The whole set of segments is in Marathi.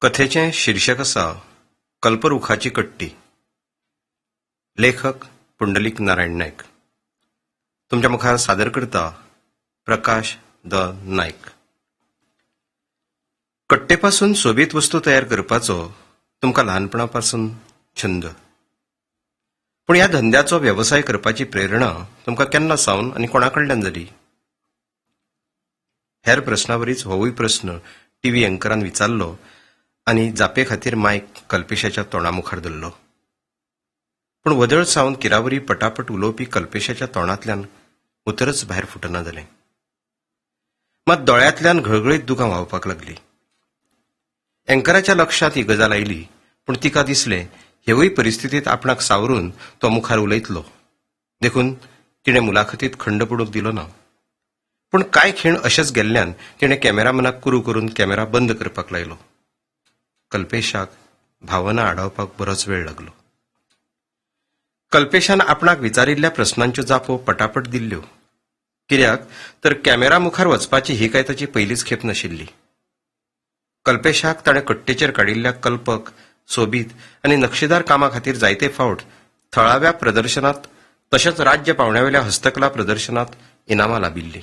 कथेचें शीर्षक आसा कल्पवृक्षाची कट्टी. लेखक पुंडलीक नारायण नायक. तुमच्या मुखार सादर करता प्रकाश द नायक. कट्टेपासून सोबीत वस्तू तयार करपाचो तुमकां ल्हानपणापासून छंद. पूण ह्या धंद्याचो व्यवसाय करपाची प्रेरणा तुमकां केन्ना सावन आनी कोणाकडल्यान जाली? हेर प्रस्नावरीच होवूय प्रस्न टीव्ही अँकरान विचारलो आनी जापे खातीर मायक कल्पेशाच्या तोंडामुखार धरलो. पूण वदळ सावन किरावरी पटापट उलोवपी कल्पेशाच्या तोंडांतल्यान उतरच भायर फुटना जालें. मात दोळ्यांतल्यान घळघळीत दुकां व्हांवपाक लागली. अँकराच्या लक्षांत ही गजाल आयली, पूण तिका दिसलें हेवूय परिस्थितीत आपणाक सावरून तो मुखार उलयतलो. देखून तिणें मुलाखतीत खंड पडूंक दिलो ना. पूण कांय खीण अशेंच गेल्ल्यान तिणें कॅमेरामॅनाक कुरू करून कॅमेरा बंद करपाक लायलो. कल्पेशाक भावना आडावपाक बरोच वेळ लागलो. कल्पेशान आपणाक विचारिल्ल्या प्रस्नांच्यो जापो पटापट दिल्ल्यो. कित्याक तर कॅमेरा मुखार वचपाची ही काय ताची पयलीच खेप नाशिल्ली. कल्पेशाक ताणें कट्टेचेर काडिल्ल्या कल्पक, सोबीत आनी नक्षीदार कामा खातीर जायते फावट थळाव्या प्रदर्शनात तशेंच राज्य पावंड्यावेल्या हस्तकला प्रदर्शनात इनामां लाबिल्लीं.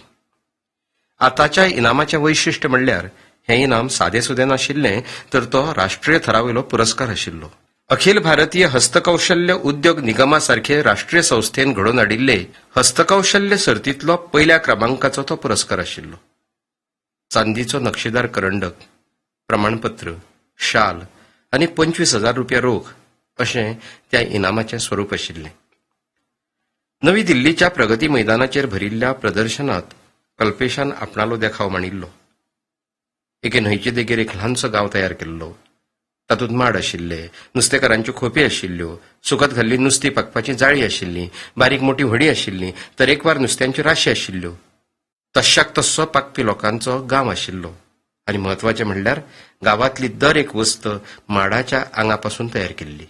आतांच्या इनामाचें वैशिश्ट्य म्हणल्यार हें इनाम सादेसुदें नाशिल्लें, तर तो राष्ट्रीय थरावयलो पुरस्कार आशिल्लो. अखिल भारतीय हस्तकौशल्य उद्योग निगमासारखे राष्ट्रीय संस्थेन घडोवन हाडिल्ले हस्तकौशल्य सर्तींतलो पयल्या क्रमांकाचो तो पुरस्कार आशिल्लो. चांदीचो नक्षीदार करंडक, प्रमाणपत्र, शाल आनी 25,000 रुपया रोख अशें त्या इनामाचें स्वरूप आशिल्लें. नवी दिल्लीच्या प्रगती मैदानाचेर भरिल्ल्या प्रदर्शनात कल्पेशान आपणालो देखाव मांडिल्लो. एके न्हंयचे देगेर एक ल्हानसो गांव तयार केल्लो. तातूंत माड आशिल्ले, नुस्तेकारांच्यो खोपी आशिल्ल्यो, सुकत घाल्ली नुस्तीं पाकपाची जाळी आशिल्ली, बारीक मोठी व्हडी आशिल्ली, तरेकवार नुस्त्यांच्यो राशी आशिल्ल्यो. तश्याक तस्सो पाकपी लोकांचो गांव आशिल्लो. आनी म्हत्वाचें म्हणल्यार गांवांतली दर एक वस्त माडाच्या आंगापासून तयार केल्ली.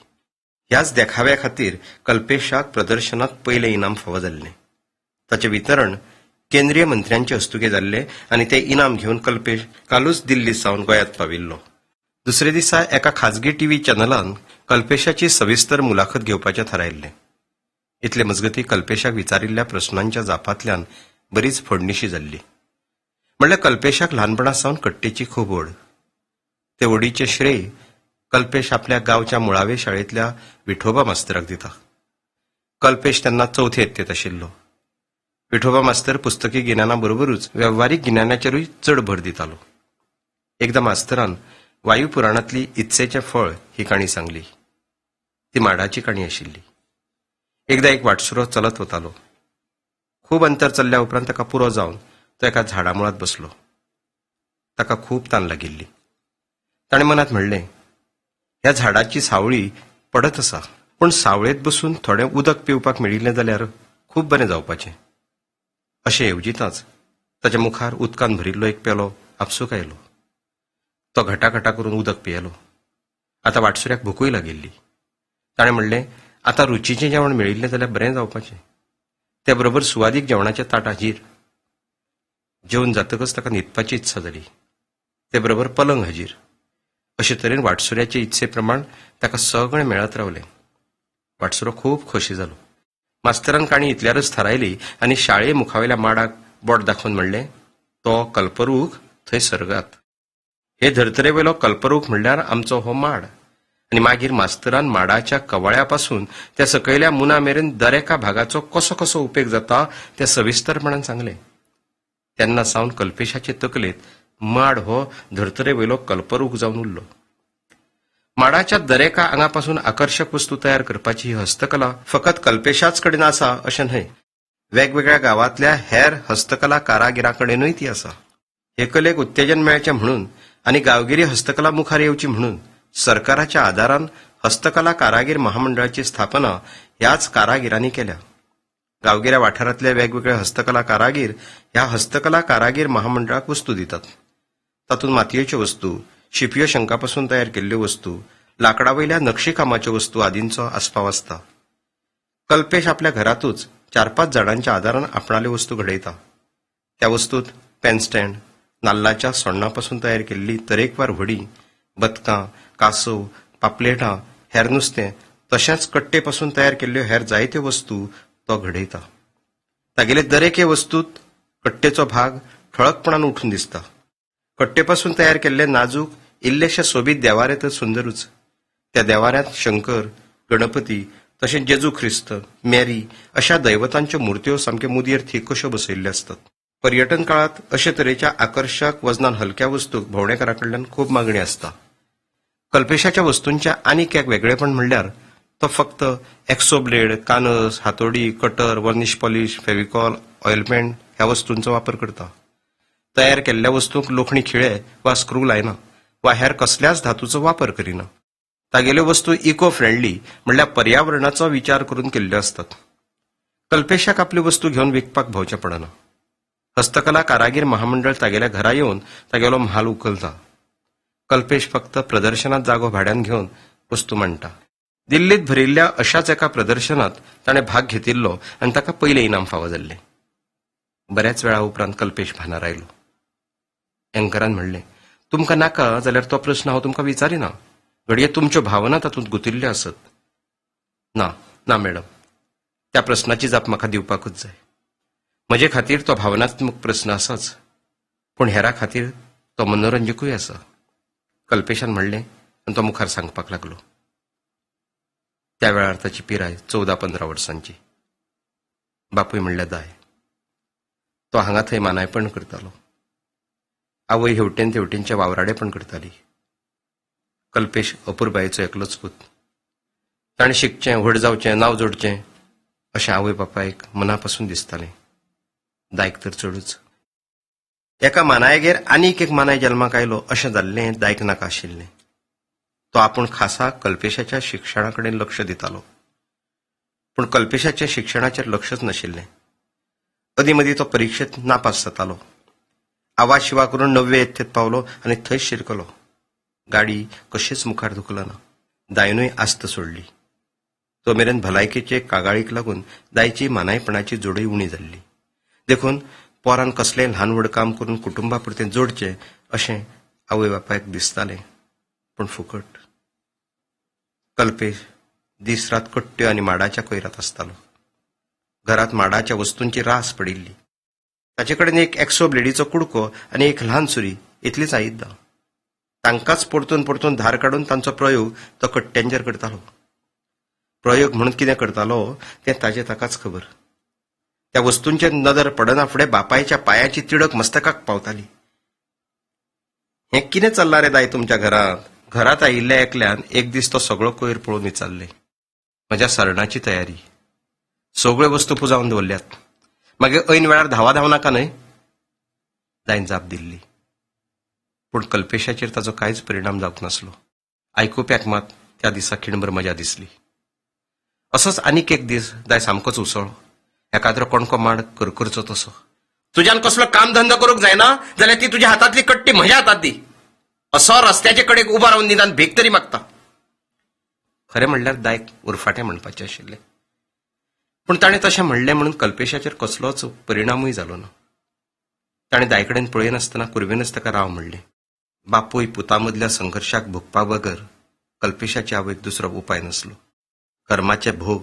ह्याच देखाव्या खातीर कल्पेशाक प्रदर्शनात पयलें इनाम फावो जाल्लें. ताचें वितरण केंद्रीय मंत्र्यांचे हस्तुके जाल्ले आनी ते इनाम घेवन कल्पेश कालूच दिल्ली सावन गोंयांत पाविल्लो. दुसरे दिसा एका खाजगी टीव्ही चॅनलान कल्पेशाची सविस्तर मुलाखत घेवपाचें थारायल्लें. इतले मजगतीं कल्पेशाक विचारिल्ल्या प्रस्नांच्या जापांतल्यान बरीच फोडणीशी जाल्ली. म्हणल्यार कल्पेशाक ल्हानपणा सावन कट्टेची खूब ओड. ते ओडीचें श्रेय कल्पेश आपल्या गांवच्या मुळावे शाळेंतल्या विठोबा मास्तराक दिता. कल्पेश तेन्ना चवथे यत्तेत आशिल्लो. विठोबा मास्तर पुस्तकी गिन्याना बरोबरूच वेव्हारीक गिन्यानाचेरूय चड भर दितालो. एकदां मास्तरान वायू पुराणांतली इत्सेचें फळ ही काणी सांगली. ती माडाची काणी आशिल्ली. एकदां एक वाटसुरो चलत वतालो. खूब अंतर चल्ल्या उपरांत ताका पुरो जावन तो एका झाडा मुळांत बसलो. ताका खूब तान लागिल्ली. ताणें मनांत म्हणलें, ह्या झाडाची सावळी पडत आसा, पूण सावळेत बसून थोडें उदक पिवपाक मेळिल्लें जाल्यार खूब बरें जावपाचें. अशें येवजिताच ताच्या मुखार उदकान भरिल्लो एक पेलो आपसूक आयलो. तो घटाघटा करून उदक पियेलो. आतां वाटसुऱ्याक भुकूय लागिल्ली. ताणें म्हणलें, आतां रुचीचें जेवण मेळिल्लें जाल्यार बरें जावपाचें. ते बरोबर सुवादीक जेवणाचें ताट हाजीर. जेवण जातकच ताका न्हिदपाची इत्सा जाली. ते बरोबर पलंग हाजीर. अशे तरेन वाटसुऱ्याचे इत्से प्रमाण ताका सगळें मेळत रावलें. वाटसुरो खूब खोशी जालो. मास्तरान काणी इतल्यारच थारायली आनी शाळे मुखावेल्या माडाक बोट दाखोवन म्हणलें, तो कल्पवृक्ष थंय सर्गात. हे धर्तरेवेलो कल्पवृक्ष म्हणल्यार आमचो हो माड. आनी मागीर मास्तरान माडाच्या कवळ्यापासून त्या सकयल्या मुना मेरेन दरेका भागाचो कसो कसो उपेग जाता तें सविस्तरपणान सांगलें. तेन्ना सावन कल्पेशाचे तकलेंत माड हो धर्तरेवेलो कल्पवृक्ष जावन उरलो. माडाच्या दरेका आंगापासून आकर्षक वस्तू तयार करपाची ही हस्तकला फकत कल्पेशाच कडेन आसा अशें न्हय. वेगवेगळ्या गांवांतल्या हेर हस्तकला कारागिरांकडेनूय ती आसा. हे कलेक उत्तेजन मेळचें म्हणून आनी गांवगिरी हस्तकला मुखार येवची म्हणून सरकाराच्या आदारान हस्तकला कारागीर महामंडळाची स्थापना ह्याच कारागिरांनी केल्या. गांवगिऱ्या वाठारांतले वेगवेगळे हस्तकला कारागीर ह्या हस्तकला कारागीर महामंडळाक वस्तू दितात. तातूंत मातयेच्यो वस्तू, शिपयो शंकापासून तयार केल्ल्यो वस्तू, लाकडावयल्या नक्षीकामाच्यो वस्तू आदींचो आस्पाव आसता. कल्पेश आपल्या घरातूच 4-5 जाणांच्या आदारान आपणाल्यो वस्तू घडयता. त्या वस्तूंत पेन स्टँड, नाल्लाच्या सोण्णापासून तयार केल्ली तरेकवार व्हडी, बदकां, कासव, पापलेटां, हेर नुस्तें तशेंच कट्टे पासून तयार केल्ल्यो हेर जायत्यो वस्तू तो घडयता. तागेले दरेके वस्तूंत कट्टेचो भाग ठळकपणान उठून दिसता. कट्टे पासून तयार केल्ले नाजूक इल्लेशे सोबीत देवारे तर सुंदरूच. त्या देवाऱ्यांत शंकर, गणपती तशेंच जेजू ख्रिस्त, मेरी अशा दैवतांच्यो मुर्त्यो सामक्यो मुदयेर थीक कश्यो बसयल्ल्यो असतात. पर्यटन काळात अशे तरेच्या आकर्षक वजनान हलक्या वस्तूक भोंवडेकारांकडल्यान खूब मागणी आसता. कल्पेशाच्या वस्तूंच्या आनीक एक वेगळेपण म्हणल्यार तो फक्त एक्सोब्लेड, कानस, हातोडी, कटर, वर्निश पॉलिश, फेविकॉल, ऑइलपेंट ह्या वस्तूंचो वापर करता. तयार केल्ल्या वस्तूंक लोखणी खिळे वा स्क्रू लायना वा हेर कसल्याच धातूचो वापर करिना. तागेल्यो वस्तू इको फ्रेंडली म्हणल्यार पर्यावरणाचो विचार करून केल्ल्यो असतात. कल्पेशाक आपली वस्तू घेवन विकपाक भोंवचें पडना. हस्तकला कारागीर महामंडळ तागेल्या घरा येवन तागेलो म्हाल उखलता. कल्पेश फक्त प्रदर्शनात जागो भाड्यान घेवन वस्तू मांडटा. दिल्लीत भरिल्ल्या अशाच एका प्रदर्शनात ताणें भाग घेतिल्लो आनी ताका पयलें इनाम फावो जाल्लें. बऱ्याच वेळा उपरांत कल्पेश भानार आयलो. एंकरान म्हणलें, तुमकां नाका जाल्यार तो प्रस्न हांव तुमकां विचारिना. घडये तुमच्यो भावना तातूंत गुंतिल्ल्यो आसत. ना ना मॅडम, त्या प्रस्नाची जाप म्हाका दिवपाकूच जाय. म्हजे खातीर तो भावनात्मक प्रस्न आसाच, पूण हेरां खातीर तो मनोरंजकूय आसा. कल्पेशान म्हणलें आनी तो मुखार सांगपाक लागलो. त्या वेळार ताची पिराय 14-15 वर्सांची. बापूय म्हणल्यार दाय. तो हांगा थंय मानायपण करतालो. आवय हेवटेन तेवटेनचे वावराडेपण करताली. कल्पेश अपुरबायेचो एकलोच पूत. ताणें शिकचें, व्हड जावचें, नांव जोडचें अशें आवय बापायक मनापासून दिसतालें. दायक तर चडूच. एका मानायगेर आनीक एक मानाय जल्माक आयलो अशें जाल्लें दायक नाका आशिल्लें. तो आपूण खासा कल्पेशाच्या शिक्षणाकडेन लक्ष दितालो. पूण कल्पेशाच्या शिक्षणाचेर लक्षच नाशिल्लें. अदीं मदीं तो परिक्षेत नापास जातालो. आवाज शिवा करून 9वे यत्तेत पावलो आनी थंयच शिरकलो. गाडी कशीच मुखार धुकलो ना. दायनूय आस्त सोडली. तो मेरेन भलायकेचे कागाळीक लागून दायची मानायपणाची जोडूय उणी जाल्ली. देखून पोरान कसलेंय ल्हान व्हड काम करून कुटुंबा पुरतें जोडचें अशें आवय बापायक दिसतालें, पूण फुकट. कल्पेश दीस रात कट्ट्यो आनी माडाच्या कोयरात आसतालो. घरात माडाच्या वस्तूंची रास पडिल्ली. ताचे कडेन एक एक्सो ब्लेडीचो कुडको आनी एक ल्हान सुरी इतलीच आयिद्दा. तांकांच परतून परतून धार काडून तांचो प्रयोग तो कट्ट्यांचेर करतालो. प्रयोग म्हणून कितें करतालो तें ताचे ताकाच खबर. त्या वस्तूंचेर नदर पडना फुडें बापायच्या पांयाची तिडक मस्तकाक पावताली. हें कितें चल्लां रे दाय तुमच्या घरांत? घरात आयिल्ल्या एकल्यान एक दीस तो सगळो कोयर पळोवन विचारलें. म्हज्या सरणाची तयारी. सगळ्यो वस्तू पुजावन दवरल्यात. मागीर ऐन वेळार धांवा नाका न्हय? दायन जाप दिल्ली. पूण कल्पेशाचेर ताचो कांयच परिणाम जावंक नासलो. आयकुप्याक मात त्या दिसा खिणभर मजा दिसली. असोच आनीक एक दीस दाय सामकोच उसळ्ळो. एकाद्रो कोणको माड करचो तसो. तुज्यान कसलो काम धंदो करूंक जायना जाल्यार ती तुज्या हातांतली कट्टी म्हज्या हातांत दी. असो रस्त्याचे कडेक उबा रावन निदान भीक तरी मागता. खरें म्हणल्यार दायक उरफाटें म्हणपाचें आशिल्लें. पूण ताणें तशें म्हणलें म्हणून कल्पेशाचेर कसलोच परिणामूय जालो ना. ताणें दायकडेन पळयनासतना कुरवेनच ताका राव म्हणलें. बापूय पुतामदल्या संघर्शाक भोगपा बगर कल्पेशाच्या आवयक दुसरो उपाय नासलो. कर्माचे भोग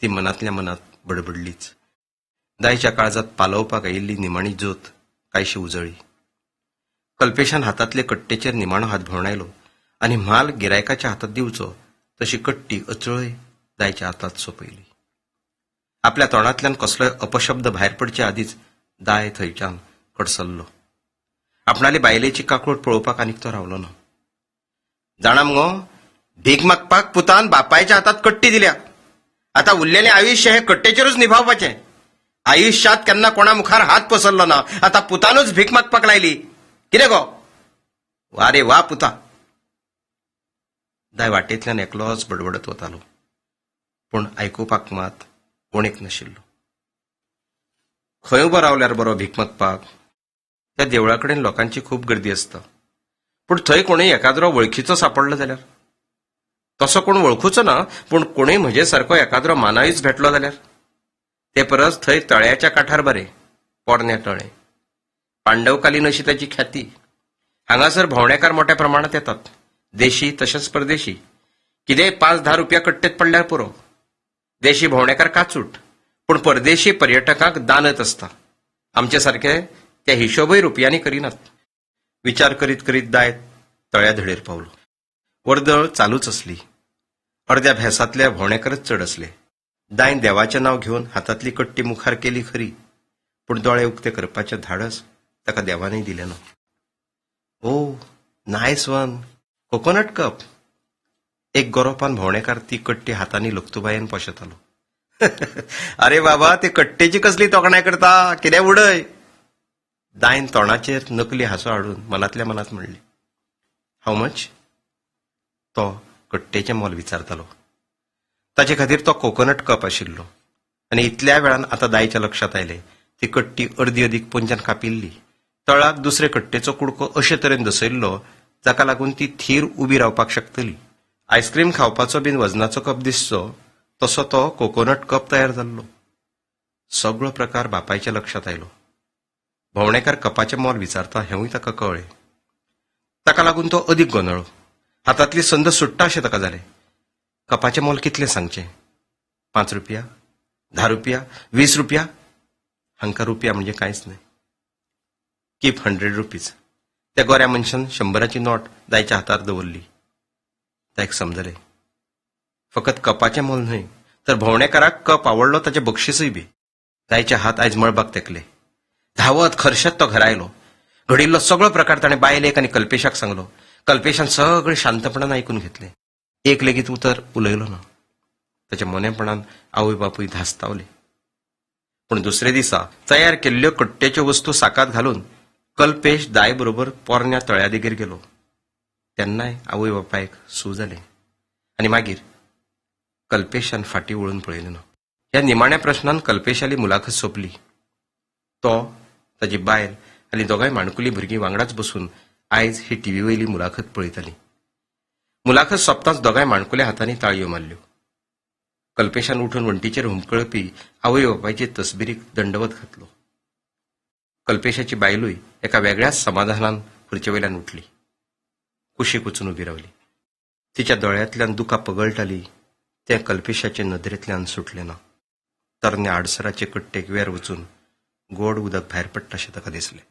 ती मनांतल्या मनांत बडबडलीच. दायच्या काळजात पालवपाक आयिल्ली निमाणी ज्योत कायशी उजळ्ळी. कल्पेशान हातांतले कट्टेचेर निमाणो हात भोंवडायलो आनी म्हाल गिरायकाच्या हातांत दिवचो तशी कट्टी अचळय दायच्या हातांत सोंपयली. आपल्या तोंडांतल्यान कसलोय अपशब्द भायर पडचे आदींच दाय थंयच्यान कडसरलो. आपणाली बायलेची काकूट पळोवपाक आनीक तो रावलो ना. जाणा मुगो, भीक मागपाक पुतान बापायच्या हातांत कट्टी दिल्या. आतां उरलेलें आयुश्य हें कट्टेचेरूच निभावपाचें. आयुश्यांत केन्ना कोणा मुखार हात पसरलो ना. आतां पुतानूच भीक मागपाक लायली. कितें गो? वा रे वा पुता. दाय वाटेंतल्यान एकलोच बडबडत वतालो. पूण आयकुपाक मात कोणेक नाशिल्लो. खंय उबो रावल्यार बरो भीक मागपाक? त्या देवळा कडेन लोकांची खूब गर्दी आसता. पूण थंय कोणूय एकाद्रो वळखीचो सांपडलो जाल्यार? तसो कोण वळखूचो ना, पूण कोणूय म्हजे सारको एकाद्रो मानायूच भेटलो जाल्यार? ते परस थंय तळ्याच्या कांठार बरें पोरणे तळें. पांडवकालीन अशी ताची ख्याती. हांगासर भोंवडेकार मोठ्या प्रमाणांत येतात. देशी तशेंच परदेशी कितेंय 5-10 रुपया कट्टेत पडल्यार पुरो. देशी भोंवडेकार काचूट, पूण परदेशी पर्यटकांक दानत आसता. आमचे सारके त्या हिशोबय रुपयांनी करिनात. विचार करीत करीत दाय तळ्या धडेर पावलो. वर्दळ चालूच असली. अर्द्या भेसातले भोंवडेकारच चड असले. दायन देवाचें नांव घेवन हातांतली कट्टी मुखार केली खरी, पूण दोळे उक्ते करपाचें धाडस ताका देवानय दिलें ना. ओ, नायस वन, कोकोनट कप. एक गरोपान भोंवडेकार ती कट्टी हातांनी लुकतुबायेन पोशेतालो. अरे बाबा, ते कट्टेची कसली तोखणाय करता, कितें उडय. दायन तोंडाचेर नकली हांसो हाडून मनांतल्या मनांत म्हणलें, हाऊ मच? तो कट्टेचें मोल विचारतालो. ताचे खातीर तो कोकोनट कप आशिल्लो. आनी इतल्या वेळान आतां दायच्या लक्षांत आयलें, ती कट्टी अर्दी अदीक पोंच्यान कापिल्ली. तळाक दुसरे कट्टेचो कुडको अशे तरेन दसयल्लो जाका लागून ती थीर उबी रावपाक शकतली. आयस्क्रीम खावपाचो बीन वजनाचो कप दिसचो तसो तो कोकोनट कप तयार जाल्लो. सगळो प्रकार बापायच्या लक्षांत आयलो. भोंवडेकार कपाचें मोल विचारता हेंवूय ताका कळ्ळें. ताका लागून तो अदीक गोंदळ्ळो. हातांतली संद सुट्टा अशें ताका जालें. कपाचें मोल कितलें सांगचें? 5 रुपया? 10 रुपया? 20 रुपया? हांकां रुपया म्हणजे कांयच न्हय. Keep 100 rupees. त्या गोऱ्या मनशान 100ची नोट दायच्या हातार दवरली. ताका समजलें, फकत कपाचें मोल न्हय तर भोंवडेकाराक कप आवडलो ताचें बक्षीसय बी. दायचे हात आयज मळबाक तेकले. धांवत खर्शत तो घरा आयलो. घडिल्लो सगळो प्रकार ताणें बायलेक आनी कल्पेशाक सांगलो. कल्पेशान सगळें शांतपणान आयकून घेतलें. एक लेगीत उतर उलयलो ना. ताच्या मोनेपणान आवय बापूय धास्तावले. पूण दुसरे दिसा तयार केल्ल्यो कट्टेच्यो वस्तू साकात घालून कल्पेश दाय बरोबर पोरण्या तळ्या देगेर गेलो. तेन्नाय आवय बापायक सू जालें. आनी मागीर कल्पेशान फाटीं वळून पळयलें ना. ह्या निमाण्या प्रश्नान कल्पेशाली मुलाखत सोंपली. तो, ताची बायल आनी दोगांय माणकुली भुरगीं वांगडाच बसून आयज ही टीव्ही वयली मुलाखत पळयतालीं. मुलाखत सोंपताच दोगांय माणकुल्या हातांनी ताळयो मारल्यो. कल्पेशान उठून वण्टीचेर हुमकळपी आवय बापायचे तसबिरीक दंडवत घातलो. कल्पेशाची बायलूय एका वेगळ्याच समाधानान खुर्चे वयल्यान उठली. कुशीक वचून उबी रावली. तिच्या दोळ्यांतल्यान दुकां पगळटाली तें कल्पेशाचे नदरेंतल्यान सुटलें ना. तरण्या आडसराचे कट्टेक वेर वचून गोड उदक भायर पडटा अशें ताका दिसलें.